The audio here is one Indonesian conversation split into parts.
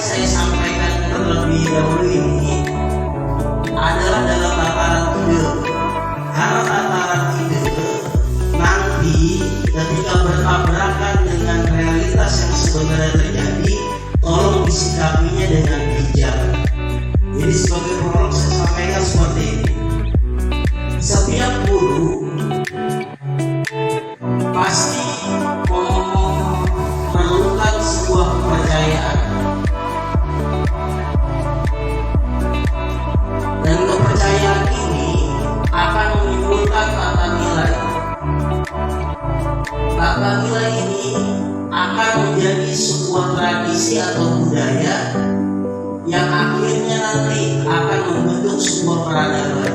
saya sampaikan terlebih dahulu ini adalah dalam tataran ide. Karena tataran ide nanti ketika bertabrakan dengan realitas yang sebenarnya terjadi, tolong disikapinya dengan bijak. Jadi sebagai prolog saya sampaikan seperti ini. Setiap guru pasti memerlukan sebuah kepercayaan, dan kepercayaan ini akan menimbulkan tata nilai. Tata nilai ini akan menjadi sebuah tradisi atau budaya yang akhirnya nanti akan membentuk sebuah peradaban.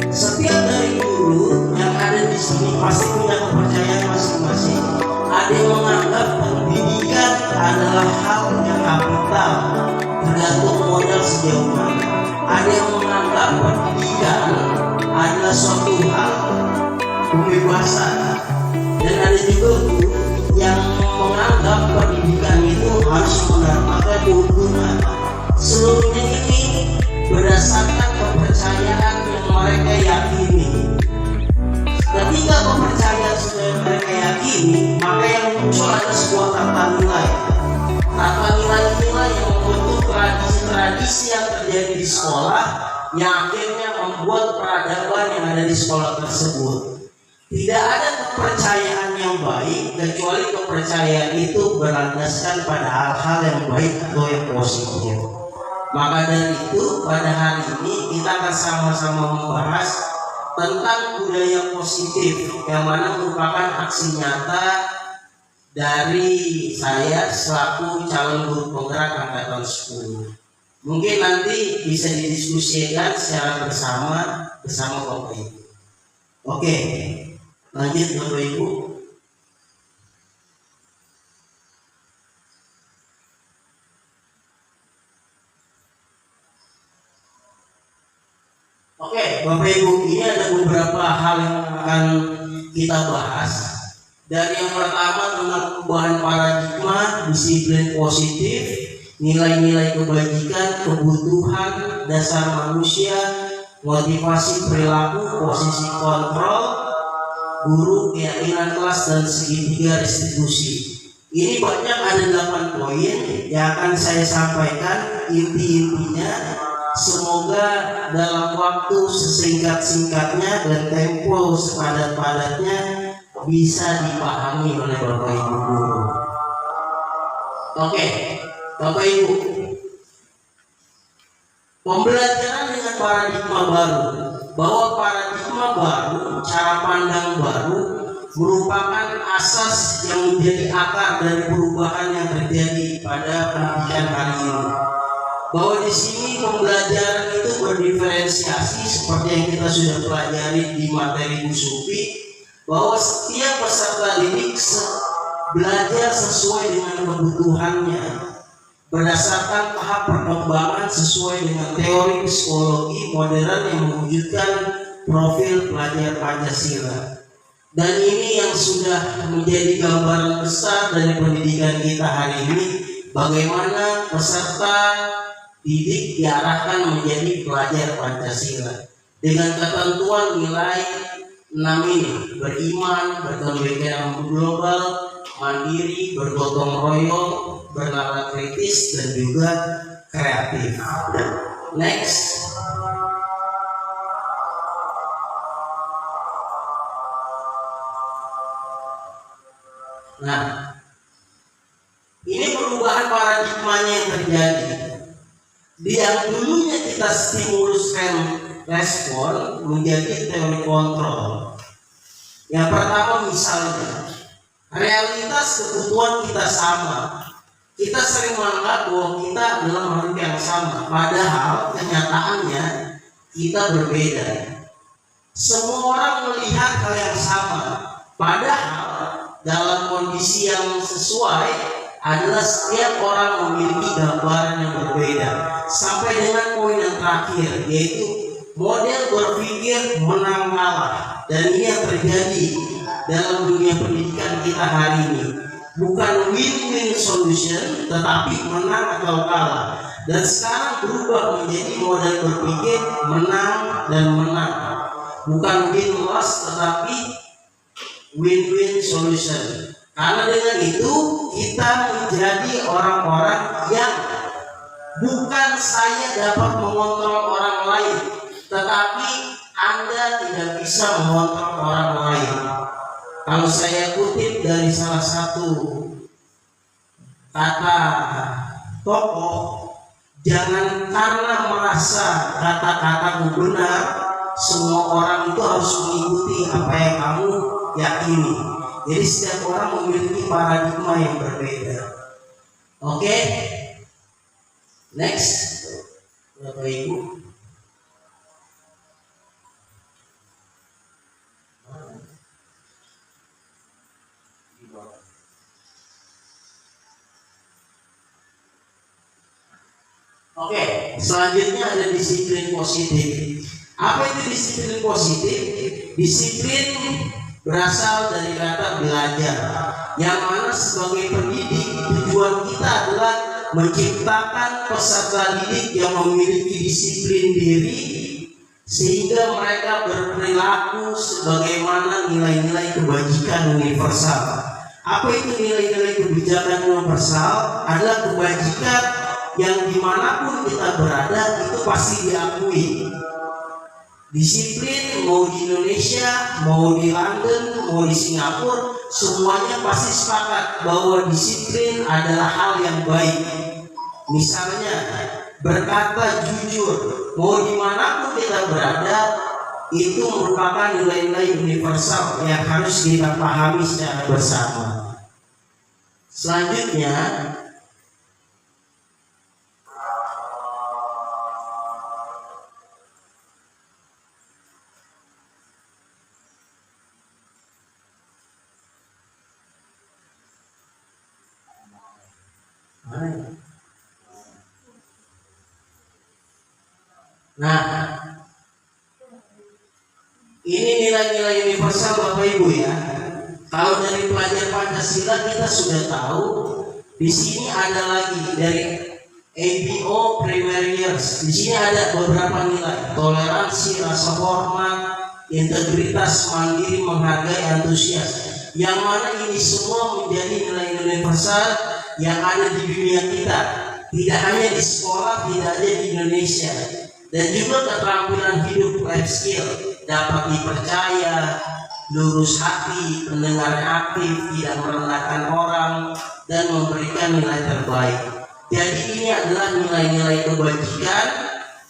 Setiap dari guru yang ada di sini pasti punya kepercayaan masing-masing. Ada yang menganggap pendidikan adalah hal yang kapital, tergantung modal sejauh mana. Ada yang menganggap pendidikan adalah suatu hal kebebasan, dan ada juga guru yang menganggap pendidikan itu harus mendatangkan keuntungan. Seluruhnya ini berdasarkan kepercayaan yang mereka yakini. Ketika kepercayaan sudah mereka yakini, maka yang muncul ada sebuah tata nilai. Tata nilai-nilai yang membentuk tradisi-tradisi yang terjadi di sekolah, yang akhirnya membuat peradaban yang ada di sekolah tersebut. Tidak ada kepercayaan yang baik kecuali kepercayaan itu berlandaskan pada hal-hal yang baik atau yang positif. Maka dari itu pada hari ini kita akan sama-sama membahas tentang budaya positif, yang mana merupakan aksi nyata dari saya selaku calon guru penggerak angkatan 10. Mungkin nanti bisa didiskusikan secara bersama Bapak Ibu. Oke, lanjut Bapak Ibu. Oke, Bapak Ibu, ini ada beberapa hal yang akan kita bahas. Dari yang pertama tentang perubahan paradigma, disiplin positif, nilai-nilai kebajikan, kebutuhan dasar manusia, motivasi perilaku, posisi kontrol, guru, keyakinan kelas, dan segitiga restitusi. Ini banyak, ada 8 poin yang akan saya sampaikan inti-intinya. Semoga dalam waktu sesingkat-singkatnya dan tempo sepadat-padatnya bisa dipahami oleh Bapak Ibu guru. Oke, Bapak Ibu, pembelajaran dengan paradigma baru, bahwa paradigma baru, cara pandang baru merupakan asas yang menjadi akar dari perubahan yang terjadi pada pendidikan hari ini. Bahwa di sini pembelajaran itu berdiferensiasi seperti yang kita sudah pelajari di materi Bu Sufi, bahwa setiap peserta didik belajar sesuai dengan kebutuhannya, berdasarkan tahap perkembangan sesuai dengan teori psikologi modern yang mewujudkan profil pelajar Pancasila. Dan ini yang sudah menjadi gambaran besar dari pendidikan kita hari ini, bagaimana peserta didik diarahkan menjadi pelajar Pancasila dengan ketentuan nilai 6 ini: beriman, berkebinekaan global, mandiri, bergotong royong, bernalar kritis, dan juga kreatif. Next. Nah, ini perubahan paradigmanya yang terjadi. Yang dulunya kita stimulus respon menjadi teori kontrol. Yang pertama misalnya, realitas kebutuhan kita sama. Kita sering menganggap bahwa kita adalah makhluk yang sama, padahal kenyataannya kita berbeda. Semua orang melihat hal yang sama, padahal dalam kondisi yang sesuai adalah setiap orang memiliki gambaran yang berbeda. Sampai dengan poin yang terakhir, yaitu model berpikir menang kalah. Dan ini yang terjadi dalam dunia pendidikan kita hari ini. bukan win-win solution, tetapi menang atau kalah. Dan sekarang berubah menjadi model berpikir menang dan menang, bukan win-loss tetapi win-win solution. Karena dengan itu kita menjadi orang-orang yang bukan saya dapat mengontrol orang lain, tetapi Anda tidak bisa mengontrol orang lain. Kalau saya kutip dari salah satu kata tokoh, jangan karena merasa kata-katamu benar, semua orang itu harus mengikuti apa yang kamu yakini. Jadi setiap orang memiliki paradigma yang berbeda. Oke? Next, Bapak Ibu. Oke, selanjutnya ada disiplin positif. Apa itu disiplin positif? Disiplin berasal dari kata belajar, yang mana sebagai pendidik tujuan kita adalah menciptakan peserta didik yang memiliki disiplin diri sehingga mereka berperilaku sebagaimana nilai-nilai kebajikan universal. Apa itu nilai-nilai kebijakan universal? Adalah kebajikan yang dimanapun kita berada itu pasti diakui. Disiplin mau di Indonesia, mau di London, mau di Singapura, semuanya pasti sepakat bahwa disiplin adalah hal yang baik. Misalnya berkata jujur, mau dimanapun kita berada, itu merupakan nilai-nilai universal yang harus kita pahami secara bersama. Selanjutnya, ini nilai-nilai universal Bapak Ibu ya. Kalau dari pelajar Pancasila kita sudah tahu, di sini ada lagi dari ABO Primary Years. Di sini ada beberapa nilai: toleransi, rasa hormat, integritas, mandiri, menghargai, antusias. Yang mana ini semua menjadi nilai universal yang ada di dunia kita. Tidak hanya di sekolah, tidak hanya di Indonesia. Dan juga keterampilan hidup, life skill, dapat dipercaya, lurus hati, pendengar aktif, tidak merendahkan orang, dan memberikan nilai terbaik. Jadi ini adalah nilai-nilai kebajikan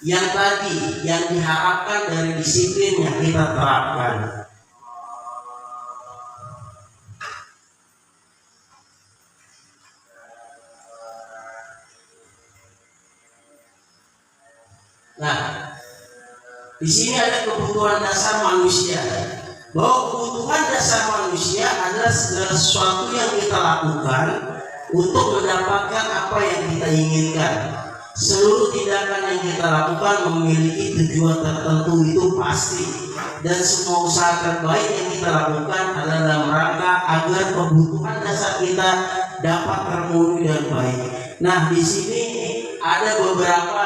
yang tadi yang diharapkan dari disiplin yang kita terapkan. Nah, di sini ada kebutuhan dasar manusia. Bahwa kebutuhan dasar manusia adalah segala sesuatu yang kita lakukan untuk mendapatkan apa yang kita inginkan. Seluruh tindakan yang kita lakukan memiliki tujuan tertentu, itu pasti. Dan semua usaha terbaik yang kita lakukan adalah dalam rangka agar kebutuhan dasar kita dapat terpenuhi dengan baik. Nah, di sini ada beberapa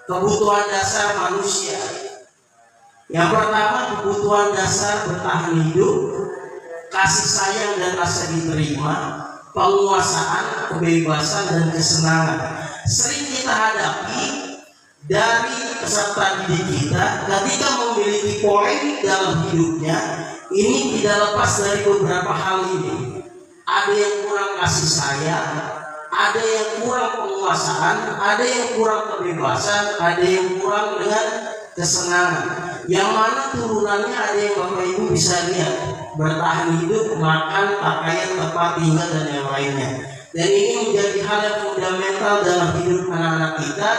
kebutuhan dasar manusia. Yang pertama, kebutuhan dasar bertahan hidup, kasih sayang dan rasa diterima, penguasaan, kebebasan dan kesenangan. Sering kita hadapi dari peserta didik kita ketika memiliki polemik dalam hidupnya, ini tidak lepas dari beberapa hal ini. Ada yang kurang kasih sayang, ada yang kurang penguasaan, ada yang kurang kebebasan, ada yang kurang dengan kesenangan. Yang mana turunannya ada yang Bapak Ibu bisa lihat: bertahan hidup, makan, pakaian, tempat tinggal dan yang lainnya. Dan ini menjadi hal yang fundamental dalam hidup anak-anak kita,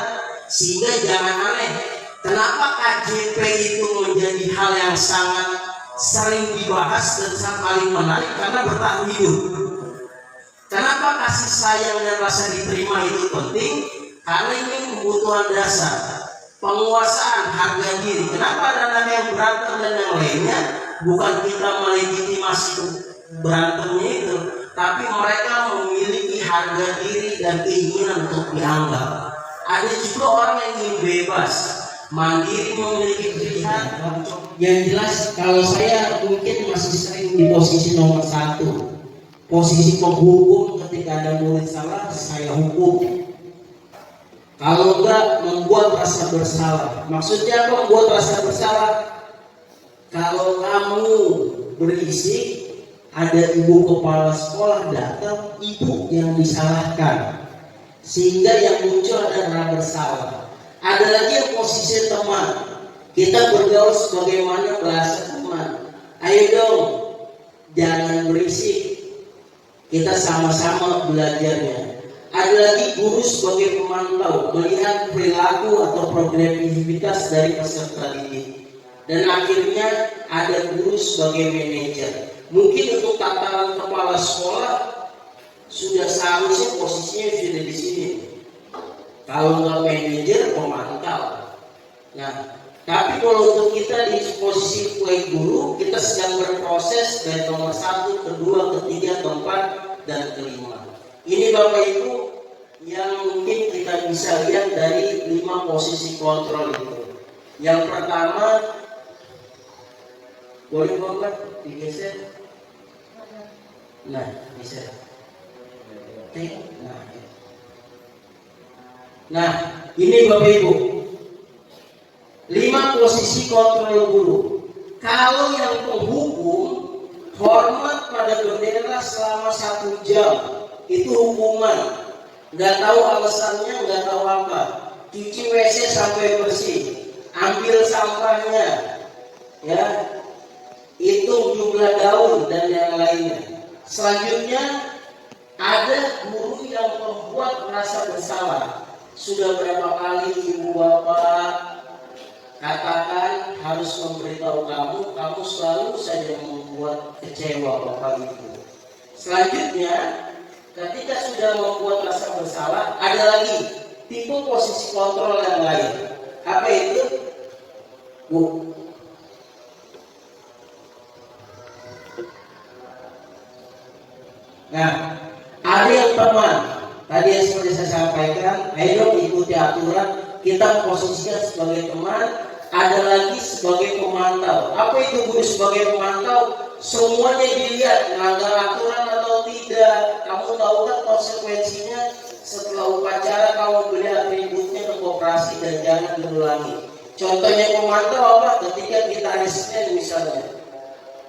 sehingga jangan aneh kenapa KJP itu menjadi hal yang sangat sering dibahas dan sangat paling menarik, karena bertahan hidup. Kenapa kasih sayang dan rasa diterima itu penting? Karena ini kebutuhan dasar. Penguasaan, harga diri. Kenapa ada yang berantem dan yang lainnya? Bukan kita melegitimasi berantemnya itu, tapi mereka memiliki harga diri dan keinginan untuk dianggap. Ada juga orang yang ingin bebas, mandiri, memiliki pilihan. Yang jelas kalau saya mungkin masih sering di posisi nomor 1, posisi penghukum. Ketika ada murid salah, saya hukum. Kalau enggak, membuat rasa bersalah. Maksudnya apa membuat rasa bersalah? Kalau kamu berisik, ada ibu kepala sekolah datang, ibu yang disalahkan, sehingga yang muncul adalah bersalah. Ada lagi yang posisi teman, kita bergaul sebagaimana bahasa teman. Ayo dong, jangan berisik, kita sama-sama belajarnya. Ada lagi guru sebagai pemantau, melihat perilaku atau progresivitas dari peserta didik. Dan akhirnya ada guru sebagai manajer. Mungkin untuk tataran kepala sekolah sudah seharusnya posisinya sudah di sini. Kalau nggak manajer, pemantau. Nah, tapi kalau untuk kita di posisi guru, kita sedang berproses dari nomor 1, kedua, ketiga, keempat, dan kelima. Ini Bapak Ibu yang mungkin kita bisa lihat dari 5 posisi kontrol itu. Yang pertama, boleh Bapak digeser? Nah, bisa. Nah, ini Bapak Ibu, 5 posisi kontrol guru. Kalau yang penghukum, hormat pada bendera selama 1 jam, itu hukuman. Nggak tahu alasannya, nggak tahu apa. Cuci WC sampai bersih, ambil sampahnya, ya, hitung jumlah daun dan yang lainnya. Selanjutnya ada guru yang membuat merasa bersalah. Sudah berapa kali ibu bapak katakan harus memberitahu kamu selalu saja membuat kecewa bapak ibu. Selanjutnya, ketika sudah membuat rasa bersalah, ada lagi tipe posisi kontrol yang lain. Apa itu? Bu. Nah, ada yang teman. Tadi yang seperti saya sampaikan, ayo ikuti aturan. Kita posisikan sebagai teman. Ada lagi sebagai pemantau. Apa itu guru sebagai pemantau? Semuanya dilihat, melanggar aturan atau tidak. Kamu tahu kan konsekuensinya setelah upacara kamu beli atributnya ke koperasi dan jangan diulangi. Contohnya pemantau apa? Ketika kita asisten misalnya,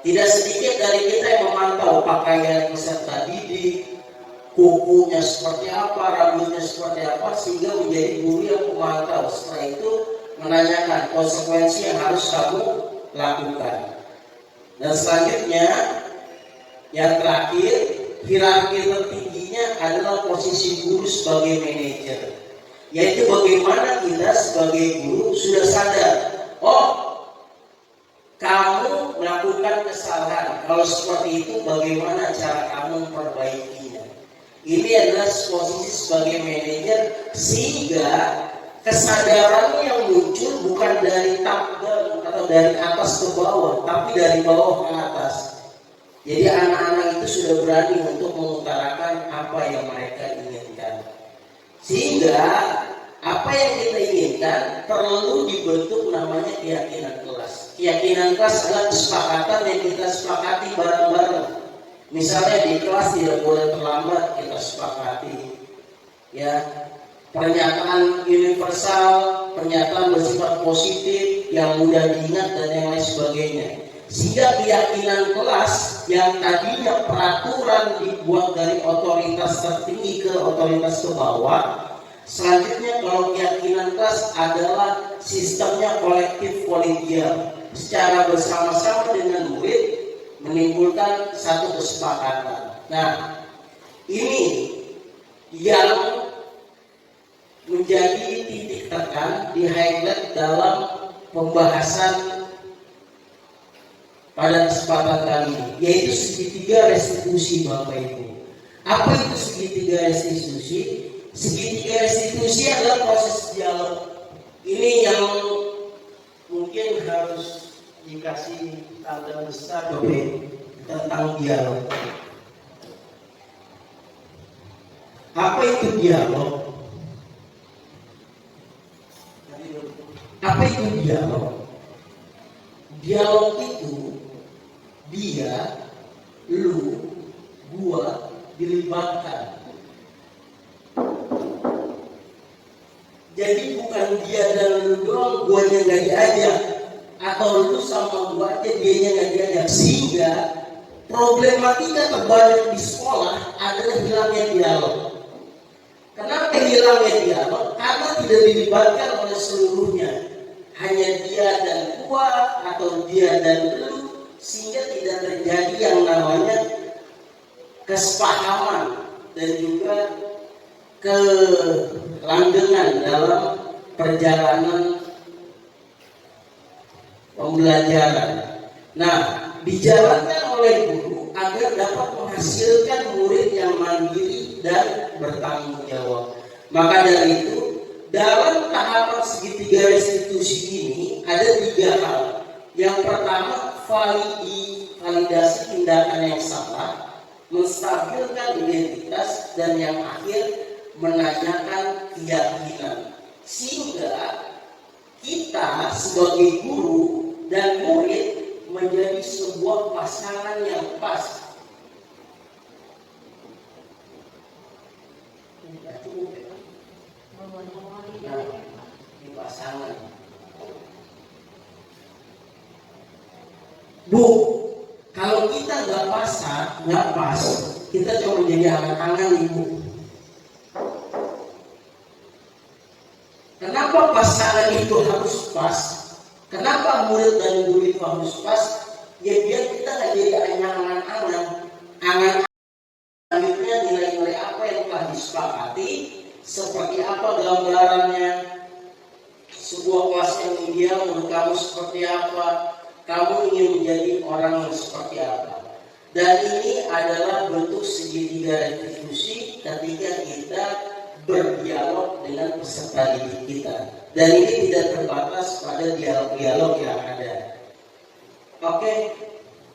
tidak sedikit dari kita yang memantau pakaian peserta didik, kukunya seperti apa, rambutnya seperti apa, sehingga menjadi guru yang memantau. Setelah itu menanyakan konsekuensi yang harus kamu lakukan. Dan selanjutnya, yang terakhir, hierarki tertingginya adalah posisi guru sebagai manajer, yaitu bagaimana kita sebagai guru sudah sadar, oh, kamu melakukan kesalahan. Kalau seperti itu, bagaimana cara kamu memperbaikinya? Ini adalah posisi sebagai manajer, sehingga kesadaran yang muncul bukan dari top down atau dari atas ke bawah, tapi dari bawah ke atas. Jadi anak-anak itu sudah berani untuk mengutarakan apa yang mereka inginkan. Sehingga apa yang kita inginkan perlu dibentuk namanya keyakinan kelas. Keyakinan kelas adalah kesepakatan yang kita sepakati bareng-bareng. Misalnya di kelas tidak boleh terlambat, kita sepakati. Ya, pernyataan universal, pernyataan bersifat positif yang mudah diingat dan yang lain sebagainya. Sehingga keyakinan kelas yang tadinya peraturan dibuat dari otoritas tertinggi ke otoritas ke bawah, selanjutnya kalau keyakinan kelas adalah sistemnya kolektif kolegial, secara bersama-sama dengan murid menimbulkan satu kesepakatan. Nah, ini yang menjadi titik tekan di highlight dalam pembahasan pada kesempatan kali ini, yaitu segitiga restitusi Bapak Ibu. Apa itu segitiga restitusi? Segitiga restitusi adalah proses dialog. Ini yang mungkin harus dikasih tanda besar Bapak Ibu tentang dialog. itu dialog? Apa itu dialog? Dialog itu dia, lu, gua dilibatkan. Jadi bukan dia dan lu doang, guanya nggak diajak, atau lu sama gua aja dianya nggak diajak. Sehingga problematika terbanyak di sekolah adalah hilangnya dialog. Kenapa hilangnya dialog? Karena tidak dilibatkan oleh seluruhnya, hanya dia dan gua atau dia dan lu, sehingga tidak terjadi yang namanya kesepahaman dan juga kelanggengan dalam perjalanan pembelajaran. Nah, dijalankan oleh guru agar dapat menghasilkan murid yang mandiri dan bertanggung jawab. Maka dari itu, dalam tahapan segitiga restitusi ini ada 3 hal. Yang pertama, validasi tindakan yang salah, menstabilkan identitas, dan yang akhir menanyakan keyakinan. Sehingga kita sebagai guru dan murid menjadi sebuah pasangan yang pas. Di pasangan. Bu, kalau kita nggak pas, kita cuma jadi angan-angan ibu. Kenapa pasangan itu harus pas? Kenapa murid dan guru itu harus pas? Ya biar kita nggak jadi angan-angan. Selanjutnya nilai-nilai apa yang telah disepakati, seperti apa gambarannya, sebuah kelas yang ideal menurut kamu seperti apa, kamu ingin menjadi orang yang seperti apa. Dan ini adalah bentuk segitiga restitusi ketika kita berdialog dengan peserta didik kita. Dan ini tidak terbatas pada dialog-dialog yang ada. Oke,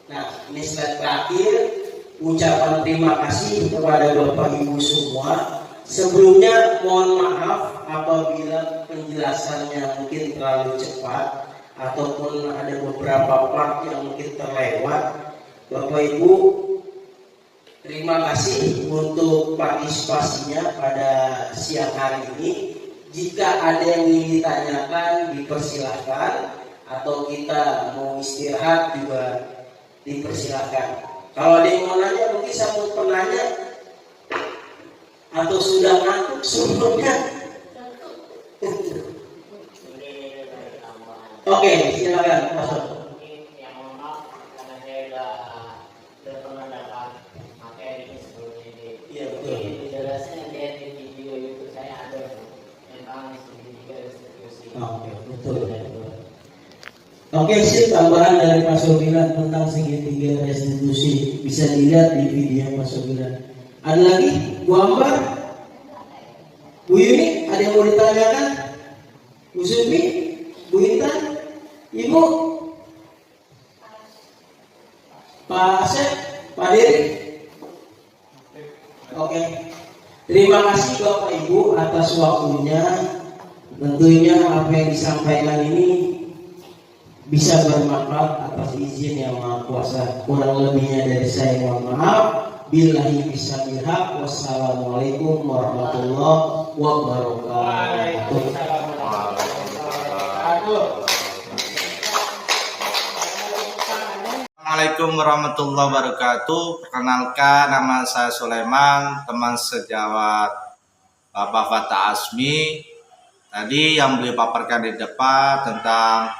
nah ini slide terakhir. Ucapan terima kasih kepada Bapak Ibu semua. Sebelumnya mohon maaf apabila penjelasannya mungkin terlalu cepat ataupun ada beberapa part yang mungkin terlewat. Bapak Ibu, terima kasih untuk partisipasinya pada siang hari ini. Jika ada yang ingin ditanyakan, dipersilahkan, atau kita mau istirahat juga dipersilahkan. Kalau ada yang mau nanya, mungkin sambut penanya, atau sudah ngantuk sebelumnya. Oke, silakan masuk. Oke, sih tambahan dari Pak Sobiran tentang segitiga restitusi bisa dilihat di video Pak Sobiran. Ada lagi gambar? Bu Yuni, ada yang mau ditanyakan? Bu Sufi, Bu Intan, Ibu, Pak Asep, Pak Diri. Oke, terima kasih Bapak Ibu atas waktunya. Tentunya apa yang disampaikan ini bisa bermanfaat atas izin yang Maha Kuasa. Kurang lebihnya dari saya mohon maaf. Billahi bisabil haq. Wassalamualaikum warahmatullahi wabarakatuh. Assalamualaikum warahmatullahi wabarakatuh. Perkenalkan, nama saya Sulaiman, teman sejawat Bapak Fatah Asmi. Tadi yang beliau paparkan di depan tentang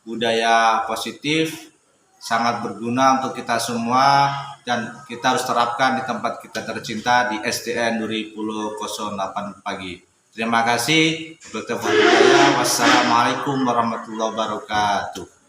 budaya positif sangat berguna untuk kita semua dan kita harus terapkan di tempat kita tercinta di SDN Duri Pulau 08 Pagi. Terima kasih. Wassalamualaikum warahmatullahi wabarakatuh.